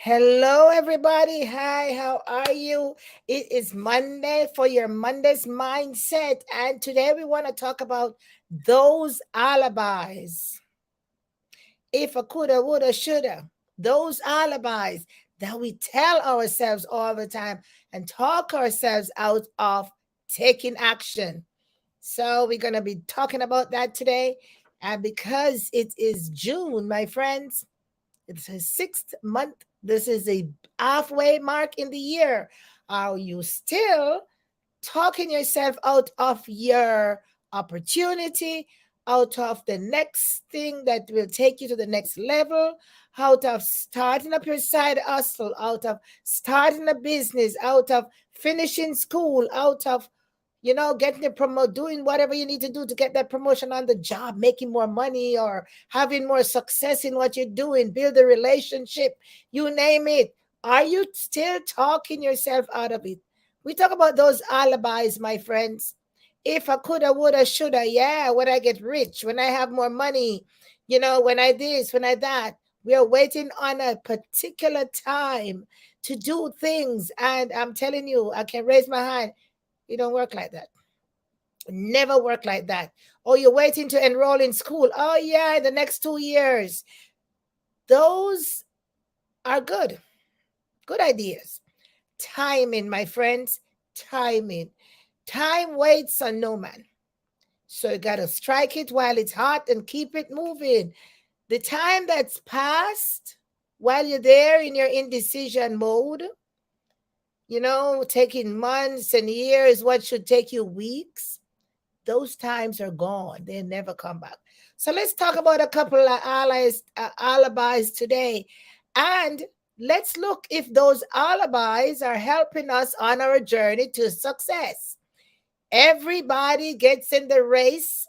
Hello, everybody. Hi, how are you? It is Monday for your Monday's mindset. And today we want to talk about those alibis. If I coulda, woulda, shoulda. Those alibis that we tell ourselves all the time and talk ourselves out of taking action. So we're going to be talking about that today. And because it is June, my friends, it's his sixth month. This is a halfway mark in the year. Are you still talking yourself out of your opportunity, out of the next thing that will take you to the next level, out of starting up your side hustle, out of starting a business, out of finishing school, out of getting a promote, doing whatever you need to do to get that promotion on the job, making more money or having more success in what you're doing, build a relationship, you name it. Are you still talking yourself out of it? We talk about those alibis, my friends. If I coulda, woulda, shoulda, yeah, when I get rich, when I have more money, when I this, when I that. We are waiting on a particular time to do things. And I'm telling you, I can raise my hand. It don't work like that. Never work like that. Oh, you're waiting to enroll in school. Oh, yeah, in the next 2 years. Those are good. Good ideas. Timing, my friends. Timing. Time waits on no man. So you got to strike it while it's hot and keep it moving. The time that's passed while you're there in your indecision mode, taking months and years, what should take you weeks, those times are gone. They never come back. So let's talk about a couple of alibis today. And let's look if those alibis are helping us on our journey to success. Everybody gets in the race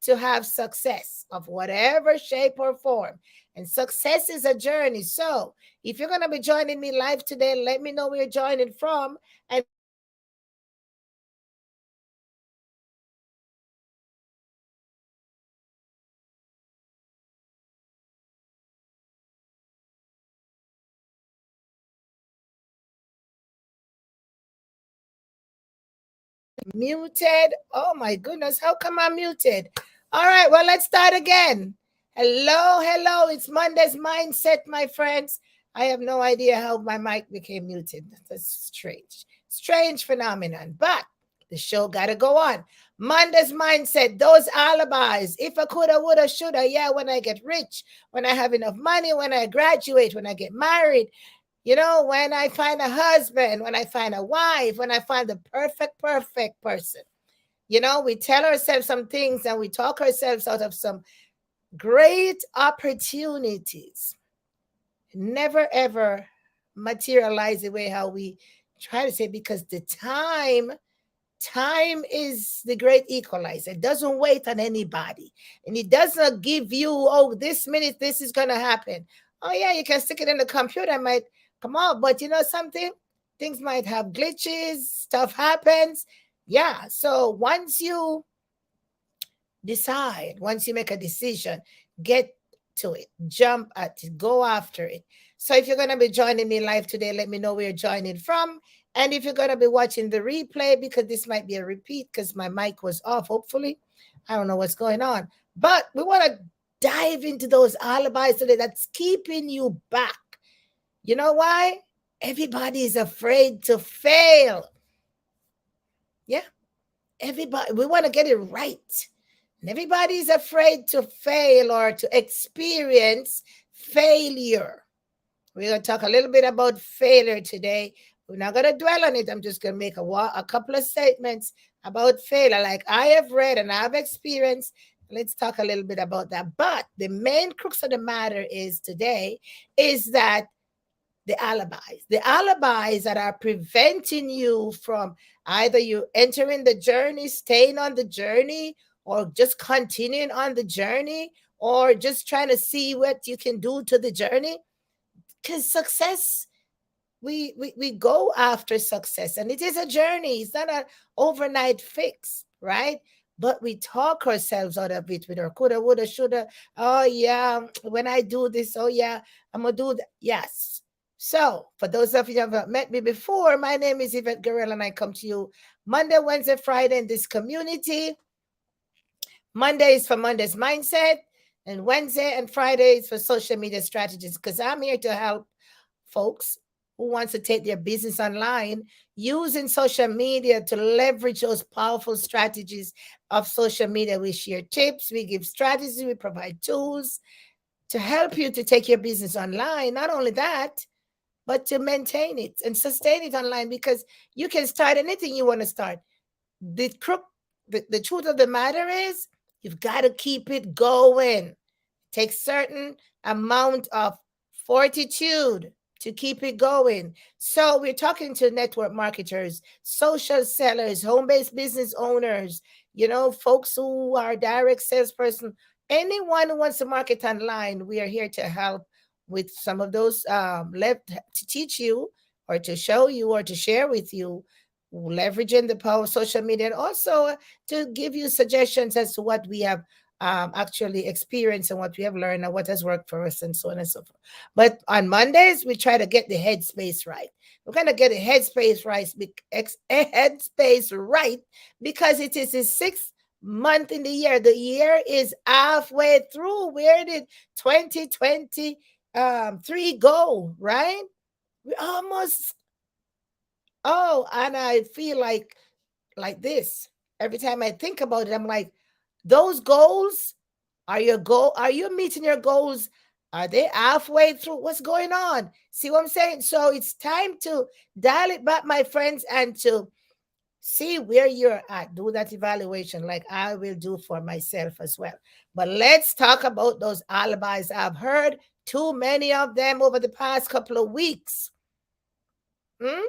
to have success of whatever shape or form. And success is a journey. So if you're going to be joining me live today, let me know where you're joining from. And muted. Oh my goodness, how come I'm muted? All right, well, let's start again. Hello, hello. It's Monday's mindset, my friends. I have no idea how my mic became muted. That's strange. Strange phenomenon. But the show gotta go on. Monday's mindset, those alibis. If I coulda, woulda, shoulda, yeah, when I get rich, when I have enough money, when I graduate, when I get married, when I find a husband, when I find a wife, when I find the perfect person. We tell ourselves some things and we talk ourselves out of some great opportunities. Never ever materialize the way how we try to say, because the time is the great equalizer. It doesn't wait on anybody. And it doesn't give you, oh, this minute this is going to happen. Oh, yeah, you can stick it in the computer, might come out. But you know something? Things might have glitches, stuff happens. Yeah. So once you decide, once you make a decision, get to it, jump at it, go after it. So if you're going to be joining me live today, let me know where you're joining from. And if you're going to be watching the replay, because this might be a repeat because my mic was off, hopefully. I don't know what's going on. But we want to dive into those alibis today that's keeping you back. You know why? Everybody is afraid to fail. Yeah. Everybody, we want to get it right. And everybody's afraid to fail or to experience failure. We're going to talk a little bit about failure today. We're not going to dwell on it. I'm just going to make a couple of statements about failure, like I have read and I've experienced. Let's talk a little bit about that. But the main crux of the matter is today is that the alibis that are preventing you from either you entering the journey, staying on the journey, or just continuing on the journey, or just trying to see what you can do to the journey. Because success, we go after success, and it is a journey. It's not an overnight fix, right? But we talk ourselves out of it with our coulda, woulda, shoulda. Oh yeah, when I do this, oh yeah, I'm gonna do that. Yes, So, for those of you who haven't met me before, my name is Yvette Guerrero, and I come to you Monday, Wednesday, Friday in this community. Monday is for Monday's mindset, and Wednesday and Friday is for social media strategies, because I'm here to help folks who wants to take their business online using social media to leverage those powerful strategies of social media. We share tips, we give strategies, we provide tools to help you to take your business online. Not only that, but to maintain it and sustain it online, because you can start anything you want to start. The crook, the truth of the matter is, you've got to keep it going. Takes certain amount of fortitude to keep it going. So we're talking to network marketers, social sellers, home-based business owners, folks who are direct salesperson, anyone who wants to market online. We are here to help with some of those, left to teach you or to show you or to share with you, leveraging the power of social media, and also to give you suggestions as to what we have actually experienced and what we have learned and what has worked for us, and so on and so forth. But on Mondays, we try to get the headspace right. We're going to get the headspace right because it is the sixth month in the year. The year is halfway through. Where did 2023 go, right? We almost, oh, and I feel like this. Every time I think about it, I'm like, those goals, are you meeting your goals? Are they halfway through? What's going on? See what I'm saying? So it's time to dial it back, my friends, and to see where you're at. Do that evaluation like I will do for myself as well. But let's talk about those alibis. I've heard too many of them over the past couple of weeks. Hmm?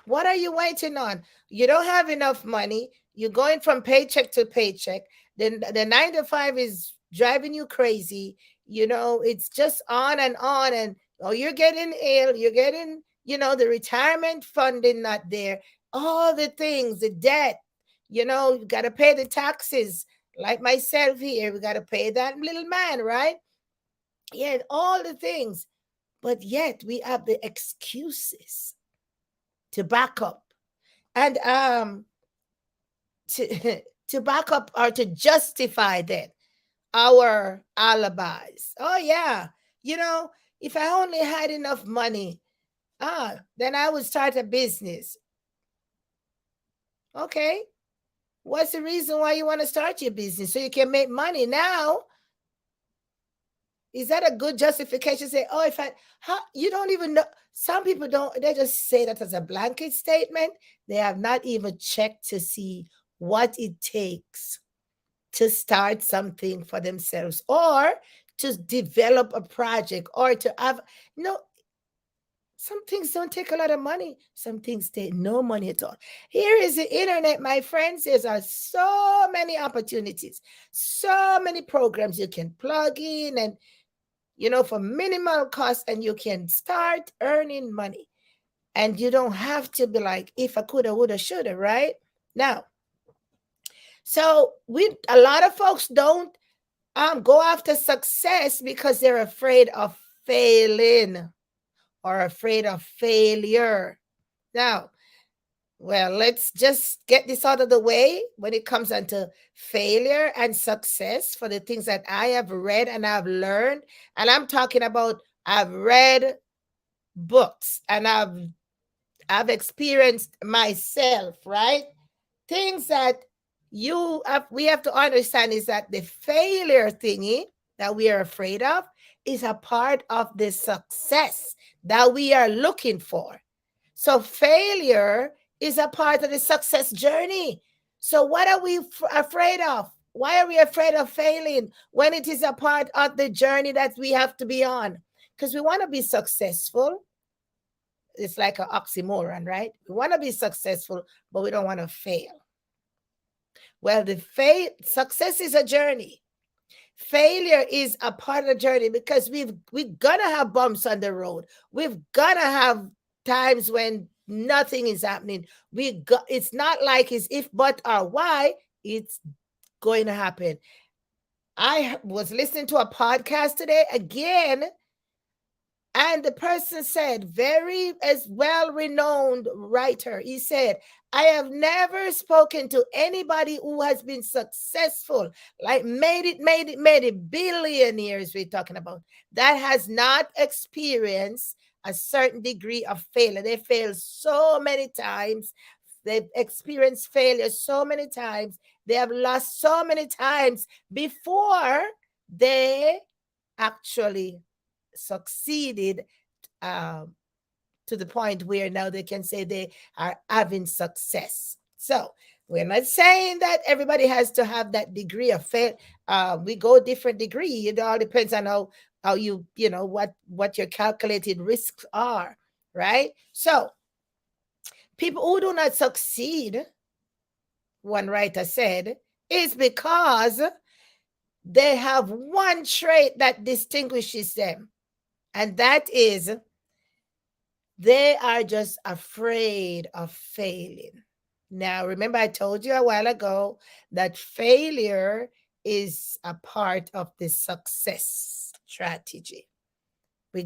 What are you waiting on? You don't have enough money. You're going from paycheck to paycheck. Then the 9 to 5 is driving you crazy. It's just on and on. And oh, you're getting ill. You're getting, the retirement funding not there. All the things, the debt. You got to pay the taxes. Like myself here, we got to pay that little man, right? Yeah, all the things. But yet we have the excuses to back up and to to back up or to justify that our alibis. Oh yeah, you know, if I only had enough money, then I would start a business. Okay, what's the reason why you want to start your business? So you can make money now. Is that a good justification? Say, oh, if I, how, you don't even know. Some people don't, they just say that as a blanket statement. They have not even checked to see what it takes to start something for themselves or to develop a project or to have, no, some things don't take a lot of money. Some things take no money at all. Here is the internet, my friends. There are so many opportunities, so many programs you can plug in and for minimal cost, and you can start earning money. And you don't have to be like, if I coulda, woulda, shoulda, right? Now, so a lot of folks don't go after success because they're afraid of failing or afraid of failure. Now, well, let's just get this out of the way when it comes onto failure and success for the things that I have read and I've learned. And I'm talking about, I've read books and I've experienced myself, right? Things that we have to understand is that the failure thingy that we are afraid of is a part of the success that we are looking for. So failure is a part of the success journey. So what are we afraid of? Why are we afraid of failing when it is a part of the journey that we have to be on? Because we want to be successful. It's like an oxymoron, right? We want to be successful, but we don't want to fail. Well, success is a journey. Failure is a part of the journey because we're gonna have bumps on the road. We've gonna have times when nothing is happening. It's not like it's if, but, or why. It's going to happen. I was listening to a podcast today again, And the person said, very as well-renowned writer, he said, I have never spoken to anybody who has been successful, like made it, billionaires we're talking about, that has not experienced a certain degree of failure. They failed so many times. They've experienced failure so many times. They have lost so many times before they actually succeeded, um, to the point where now they can say they are having success. So we're not saying that everybody has to have that degree of faith. We go different degree. It all depends on how you know what your calculated risks are, right? So people who do not succeed, one writer said, is because they have one trait that distinguishes them, and that is they are just afraid of failing. Now, remember, I told you a while ago that failure is a part of the success strategy. We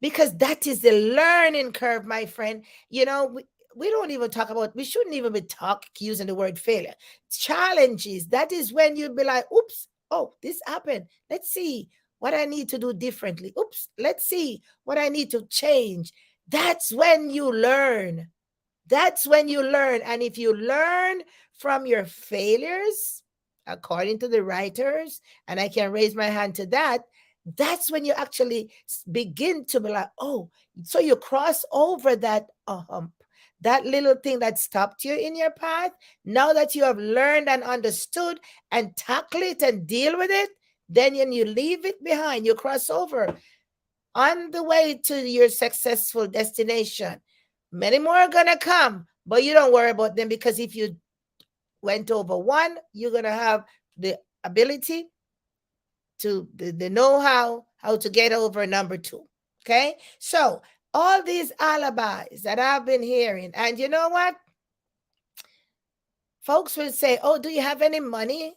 because that is the learning curve, my friend. We don't even talk about, we shouldn't even be using the word failure. Challenges, that is when you'd be like, oops, oh, this happened. Let's see what I need to do differently. Oops, let's see what I need to change. That's when you learn. That's when you learn. And if you learn from your failures, according to the writers, and I can raise my hand to that, that's when you actually begin to be like, oh, so you cross over that hump, that little thing that stopped you in your path. Now that you have learned and understood and tackle it and deal with it, then when you leave it behind, you cross over on the way to your successful destination. Many more are gonna come, but you don't worry about them, because if you went over one, you're gonna have the ability to the know-how how to get over number two. Okay, so all these alibis that I've been hearing, and you know what, folks will say, oh, do you have any money?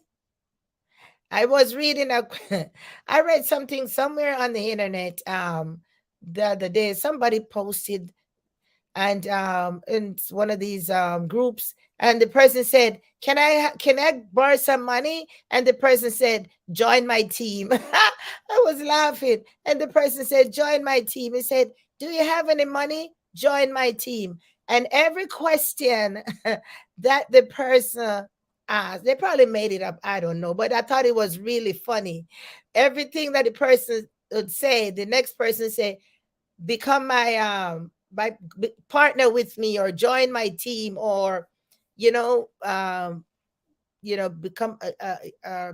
I was reading I read something somewhere on the internet the other day. Somebody posted, and in one of these groups, and the person said, can I borrow some money? And the person said, join my team. I was laughing, and the person said, join my team. He said, do you have any money? Join my team. And every question that the person asked, they probably made it up, I don't know, but I thought it was really funny. Everything that the person would say, the next person say, become my partner with me, or join my team, or you know um become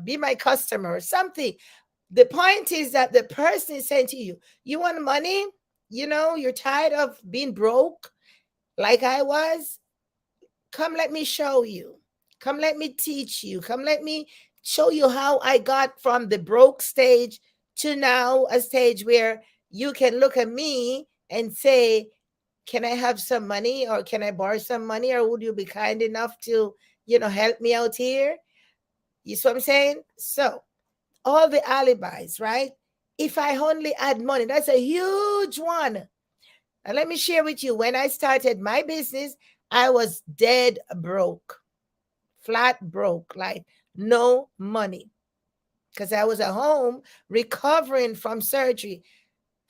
be my customer or something. The point is that the person is saying to you, you want money, you're tired of being broke like I was. Come, let me show you. Come, let me teach you. Come, let me show you how I got from the broke stage to now a stage where you can look at me and say, can I have some money, or can I borrow some money, or would you be kind enough to, help me out here? You see what I'm saying? So all the alibis, right? If I only had money, that's a huge one. And let me share with you, when I started my business, I was dead broke, flat broke, like no money, because I was at home recovering from surgery,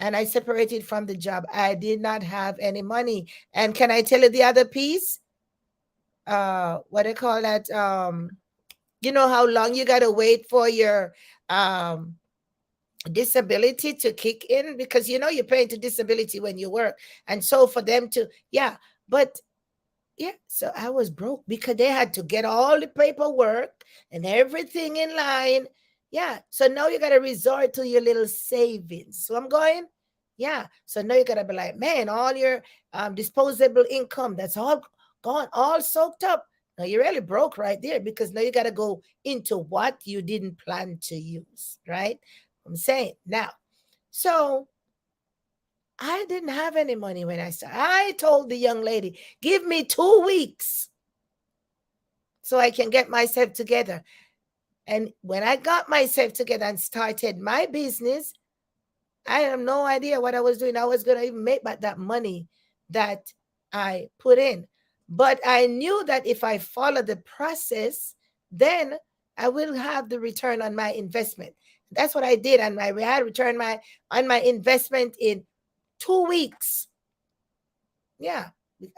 and I separated from the job. I did not have any money. And can I tell you the other piece? What do you call that? You know how long you gotta wait for your disability to kick in, because you're paying to disability when you work, and so for them to, yeah, but yeah, so I was broke because they had to get all the paperwork and everything in line. Yeah, so now you got to resort to your little savings. So I'm going, yeah. So now you got to be like, man, all your disposable income, that's all gone, all soaked up. Now you're really broke right there, because now you got to go into what you didn't plan to use, right? I'm saying now. So I didn't have any money when I started. I told the young lady, give me 2 weeks so I can get myself together. And when I got myself together and started my business, I have no idea what I was doing. I was going to even make back that money that I put in. But I knew that if I follow the process, then I will have the return on my investment. That's what I did. And I had returned on my investment in 2 weeks. Yeah,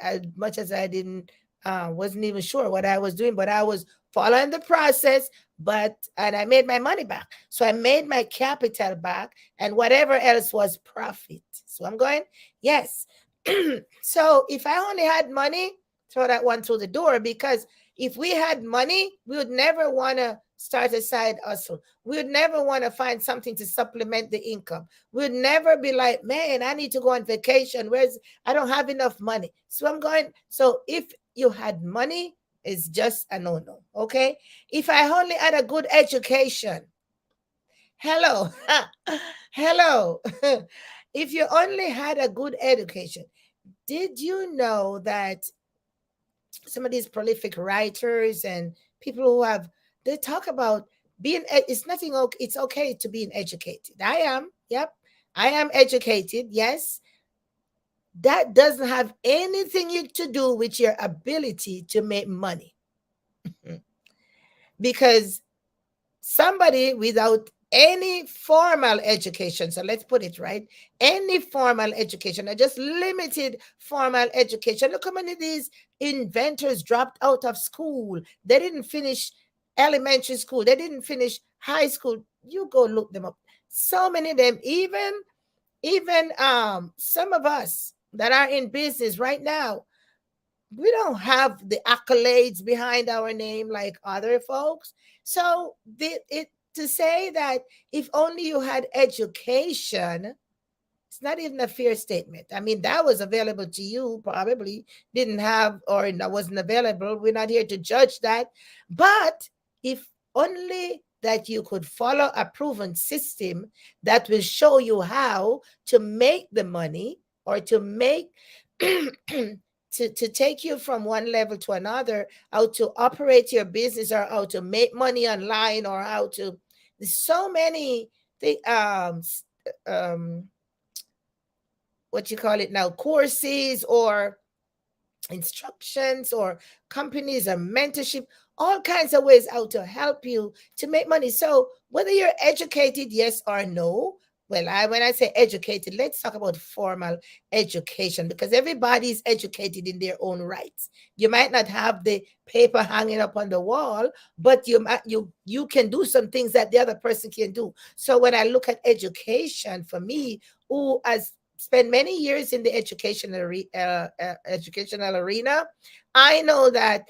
as much as I didn't wasn't even sure what I was doing, but I was following the process. And I made my money back. So I made my capital back, and whatever else was profit. So I'm going, yes. So if I only had money, throw that one through the door, because if we had money, we would never want to start a side hustle. We would never want to find something to supplement the income. We'd never be like, man, I need to go on vacation. I don't have enough money. So I'm going, so if you had money, it's just a no-no. Okay. If I only had a good education, hello, hello. If you only had a good education, did you know that some of these prolific writers and people who have, they talk about it's nothing okay, it's okay to be educated. I am, yep, I am educated, yes. That doesn't have anything to do with your ability to make money. Because somebody without any formal education, so let's put it right, any formal education or just limited formal education, look how many of these inventors dropped out of school. They didn't finish elementary school, they didn't finish high school. You go look them up. So many of them, even some of us that are in business right now, we don't have the accolades behind our name like other folks. So to say that if only you had education, it's not even a fair statement. I mean, that was available to you, probably didn't have, or that wasn't available. We're not here to judge that. But if only that you could follow a proven system that will show you how to make the money, or to make to take you from one level to another, how to operate your business, or how to make money online, or how to, there's so many um what you call it now, courses or instructions or companies or mentorship, all kinds of ways how to help you to make money. So whether you're educated, yes or no, well, when I say educated, let's talk about formal education, because everybody's educated in their own rights. You might not have the paper hanging up on the wall, but you can do some things that the other person can do. So when I look at education, for me, who has spent many years in the educational arena, I know that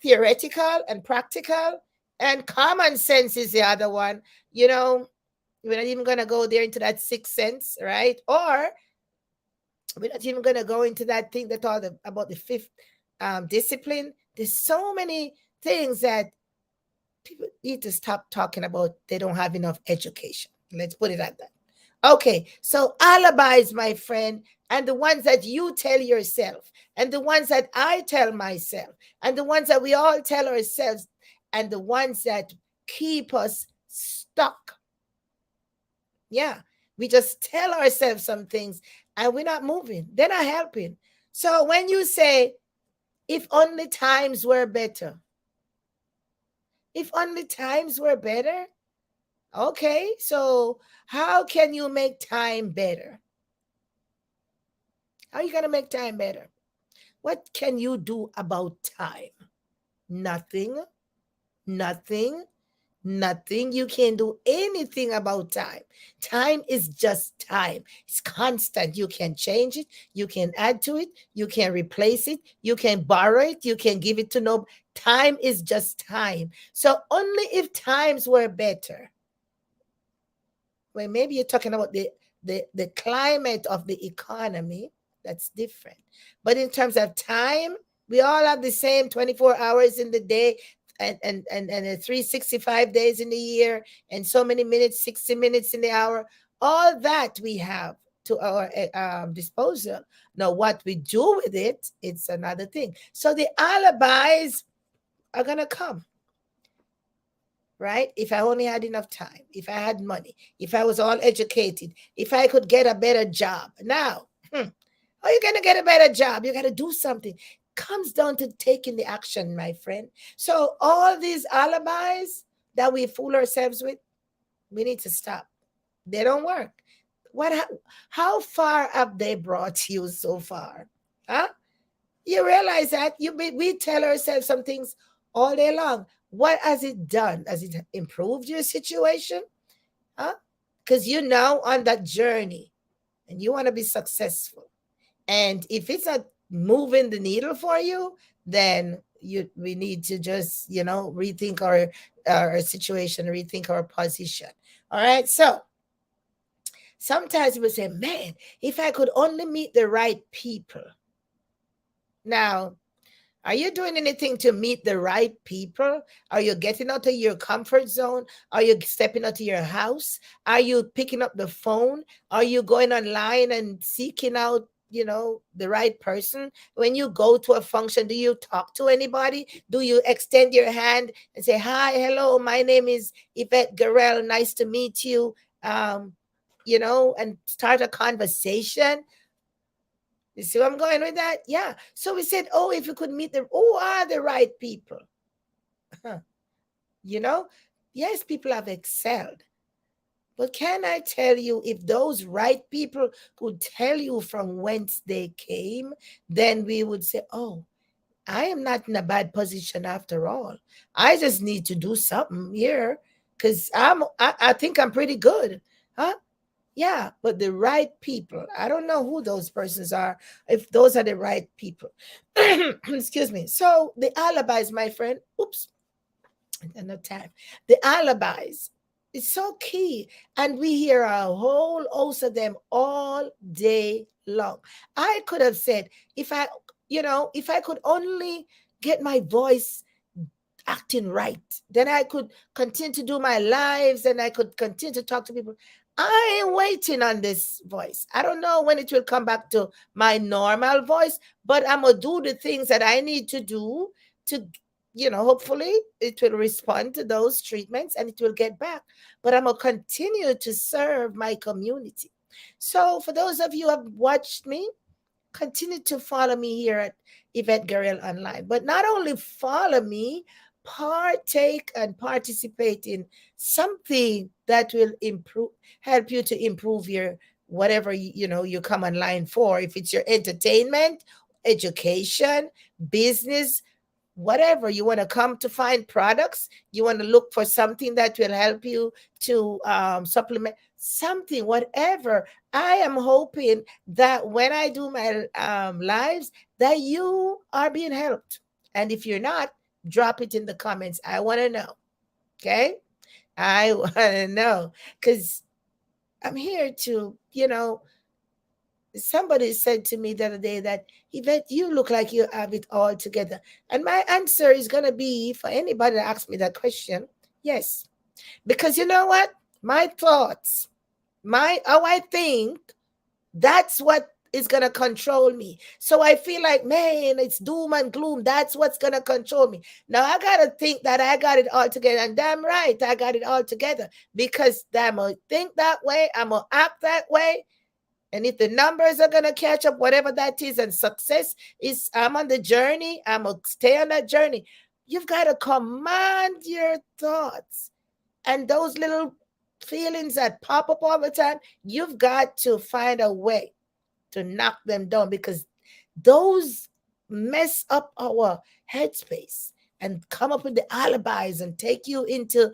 theoretical and practical and common sense is the other one. You know, we're not even going to go there into that sixth sense, right? Or we're not even going to go into that thing that all about the fifth discipline. There's so many things that people need to stop talking about. They don't have enough education. Let's put it at that. Okay, so alibis, my friend, and the ones that you tell yourself, and the ones that I tell myself, and the ones that we all tell ourselves, and the ones that keep us stuck. Yeah, we just tell ourselves some things and we're not moving, they're not helping. So when you say, if only times were better, if only times were better, okay, so how can you make time better? How are you going to make time better? What can you do about time? Nothing, nothing, nothing. You can't do anything about time. Time is just time. It's constant. You can change it. You can add to it. You can replace it. You can borrow it. You can give it to no. Time is just time. So only if times were better. Well, maybe you're talking about the climate of the economy. That's different. But in terms of time, we all have the same 24 hours in the day, and 365 days in the year, and so many minutes, 60 minutes in the hour. All that we have to our disposal. Now, what we do with it, it's another thing. So the alibis are going to come. right? If I only had enough time, if I had money, if I was all educated, if I could get a better job. Now, how are you going to get a better job? You got to do something. Comes down to taking the action, my friend. So all these alibis that we fool ourselves with, we need to stop. They don't work. What? How far have they brought you so far? Huh? You realize that we tell ourselves some things all day long. What has it done? Has it improved your situation? Huh? Because you're now on that journey and you want to be successful. And if it's not moving the needle for you, then we need to just, rethink our situation, rethink our position. All right. So sometimes we say, man, if I could only meet the right people. Now, are you doing anything to meet the right people? Are you getting out of your comfort zone? Are you stepping out of your house? Are you picking up the phone? Are you going online and seeking out, the right person? When you go to a function, do you talk to anybody? Do you extend your hand and say, hi, hello, my name is Yvette Garel. Nice to meet you. And start a conversation. You see where I'm going with that? Yeah. So we said, oh, if you could meet who are the right people? you know, yes, people have excelled. But can I tell you, if those right people could tell you from whence they came, then we would say, oh, I am not in a bad position after all. I just need to do something here because I think I'm pretty good. Huh? Yeah, but the right people. I don't know who those persons are, if those are the right people. Excuse me. So the alibis, my friend. Oops, enough time. The alibis. It's so key. And we hear a whole host of them all day long. I could have said, if I could only get my voice acting right, then I could continue to do my lives and I could continue to talk to people. I am waiting on this voice. I don't know when it will come back to my normal voice, but I'm going to do the things that I need to do to, hopefully it will respond to those treatments and it will get back. But I'm going to continue to serve my community. So, for those of you who have watched me, continue to follow me here at Yvette Garel Online. But not only follow me, partake and participate in something that will help you to improve your whatever you come online for. If it's your entertainment, education, business, whatever you want to come to find products, you want to look for something that will help you to supplement something, whatever. I am hoping that when I do my lives, that you are being helped. And if you're not, drop it in the comments. I want to know. Okay. I want to know because I'm here to, somebody said to me the other day that, Yvette, you look like you have it all together. And my answer is going to be, for anybody that asks me that question, yes. Because you know what? My thoughts, how I think, that's what is going to control me. So I feel like, man, it's doom and gloom. That's what's going to control me. Now I got to think that I got it all together. And damn right, I got it all together. Because I'm going to think that way. I'm going to act that way. And if the numbers are going to catch up, whatever that is, and success is, I'm on the journey, I'm going to stay on that journey. You've got to command your thoughts. And those little feelings that pop up all the time, you've got to find a way to knock them down because those mess up our headspace and come up with the alibis and take you into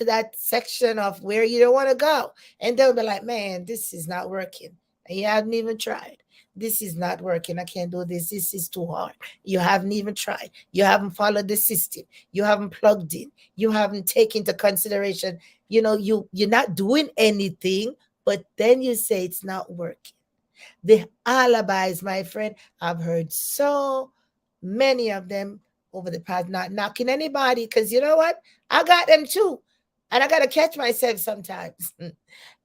that section of where you don't want to go. And they'll be like, man, this is not working. And you haven't even tried. This is not working. I can't do this. This is too hard. You haven't even tried. You haven't followed the system. You haven't plugged in. You haven't taken into consideration, you're not doing anything, but then you say it's not working. The alibis, my friend, I've heard so many of them over the past, not knocking anybody, because you know what? I got them too. And I got to catch myself sometimes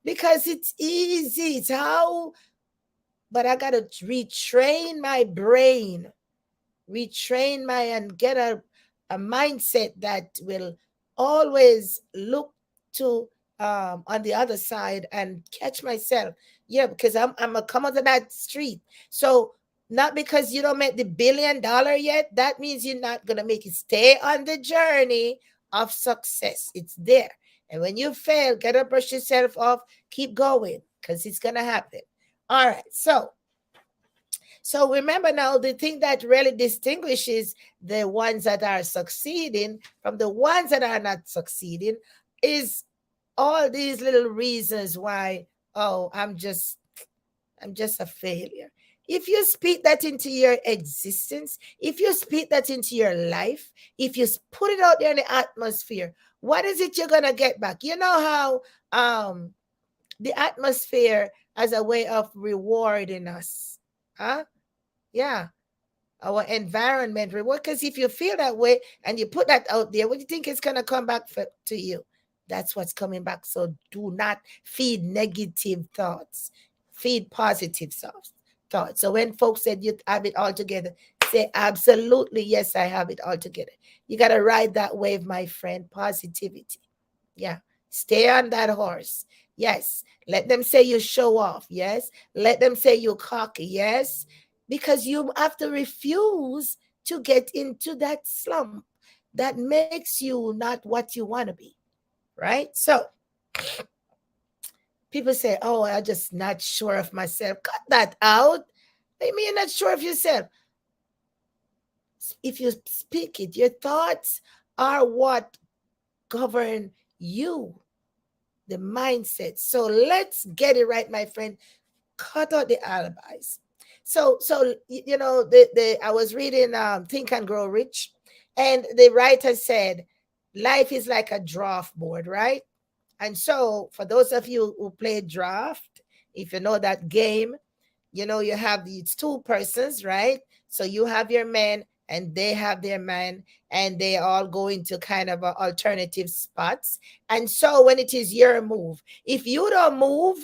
because it's easy. It's how, but I got to retrain my brain, and get a mindset that will always look to on the other side and catch myself. Yeah, because I'm a come out of that street. So not because you don't make the $1 billion yet, that means you're not gonna make it. Stay on the journey of success. It's there. And when you fail, get up, brush yourself off, keep going, because it's gonna happen. All right. So remember now, the thing that really distinguishes the ones that are succeeding from the ones that are not succeeding is all these little reasons why, oh, I'm just a failure. If you speak that into your existence, if you speak that into your life, if you put it out there in the atmosphere, what is it you're gonna get back? You know how the atmosphere as a way of rewarding us. Huh? Yeah, our environment reward. Because if you feel that way and you put that out there, what do you think is going to come back to you? That's what's coming back. So do not feed negative thoughts, feed positive thoughts. So when folks said you have it all together, say absolutely yes, I have it all together. You got to ride that wave, my friend. Positivity. Yeah. Stay on that horse. Yes. Let them say you show off. Yes. Let them say you cocky. Yes. Because you have to refuse to get into that slump that makes you not what you want to be. Right. So people say, oh, I'm just not sure of myself. Cut that out. I mean, you're not sure of yourself. If you speak it, your thoughts are what govern you, the mindset. So let's get it right, my friend. Cut out the alibis. So you know, the I was reading Think and Grow Rich, and the writer said, life is like a draft board, right? And so for those of you who play draft, if you know that game, you know you have these two persons, right? So you have your man and they have their man, and they all go into kind of alternative spots. And so when it is your move, if you don't move,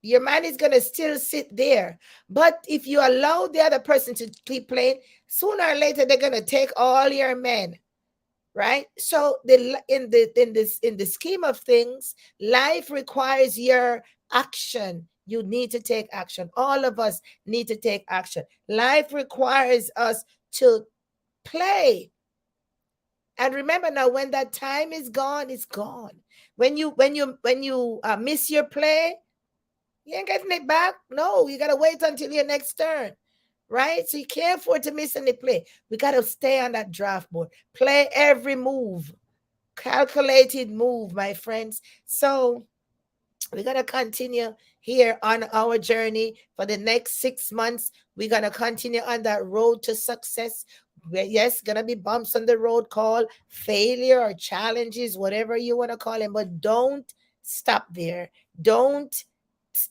your man is going to still sit there. But if you allow the other person to keep playing, sooner or later they're going to take all your men, right? So in the scheme of things, life requires your action. You need to take action. All of us need to take action. Life requires us to play. And remember now, when that time is gone, it's gone. When you miss your play, you ain't getting it back. No, you gotta wait until your next turn, right? So you can't afford to miss any play. We gotta stay on that draft board. Play every move, calculated move, my friends. So we're going to continue here on our journey for the next 6 months. We're going to continue on that road to success. Yes, going to be bumps on the road, call failure or challenges, whatever you want to call them, but don't stop there. Don't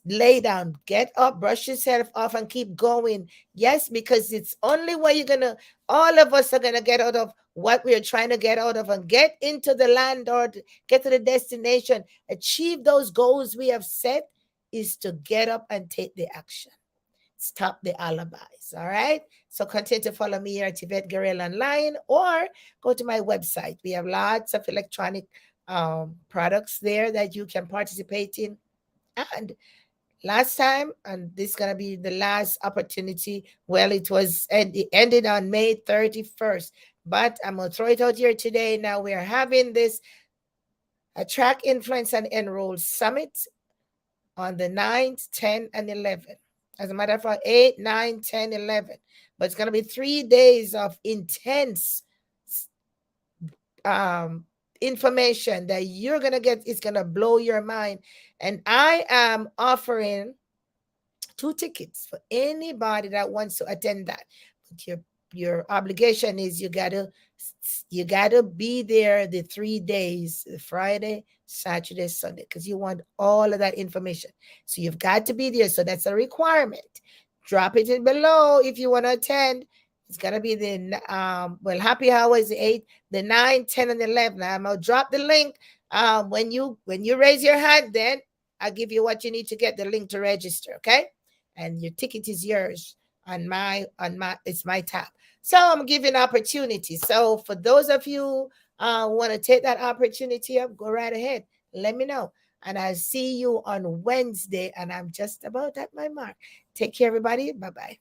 lay down. Get up, brush yourself off, and keep going. Yes, because it's only way you're going to, all of us are going to get out of what we're trying to get out of and get into the land or get to the destination, achieve those goals we have set, is to get up and take the action. Stop the alibis. All right. So continue to follow me here at Yvette Guerrero online, or go to my website. We have lots of electronic products there that you can participate in. And last time, and this is gonna be the last opportunity. Well, it ended on May 31st, but I'm gonna throw it out here today. Now we are having this Attract, Influence, and Enroll Summit on the 9th, 10th, and 11th. As a matter of fact, 8, 9, 10, 11. But it's gonna be 3 days of intense information that you're gonna get. It's gonna blow your mind. And I am offering 2 tickets for anybody that wants to attend that. But your obligation is you gotta be there the 3 days, Friday, Saturday, Sunday, because you want all of that information. So you've got to be there. So that's a requirement. Drop it in below if you want to attend. It's gonna be the happy hour is the 8th, the 9, 10, and 11. I'm gonna drop the link. When you raise your hand, then I'll give you what you need to get the link to register. Okay, and your ticket is yours on my it's my tab. So I'm giving opportunity. So for those of you want to take that opportunity up, go right ahead. Let me know. And I'll see you on Wednesday. And I'm just about at my mark. Take care, everybody. Bye bye.